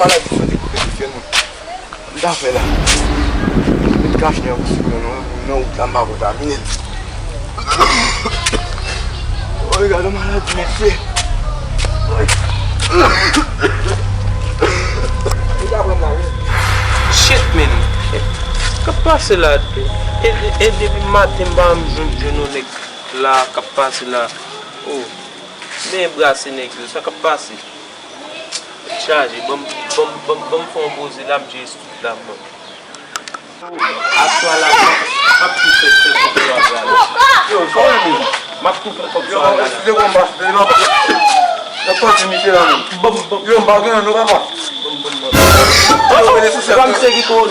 maladie să te cupeți, eu nu. Da, pe ăla. Îți cașne eu cu sigur, nu am bavut, dar bine. Oiga, de maladie, mersi. Shit, man. Că pase la... E de matin bam junul la că pase la... Oh. Nem brase negro, só que passe. Charge, vamos fazer lá de estudar, mano. A sua lá, mas tu fez tudo agora. Eu só olho, mas tu fez tudo agora. Eu vou mais, eu posso me tirar. Eu bagulho não vai mais. Vamos seguir com o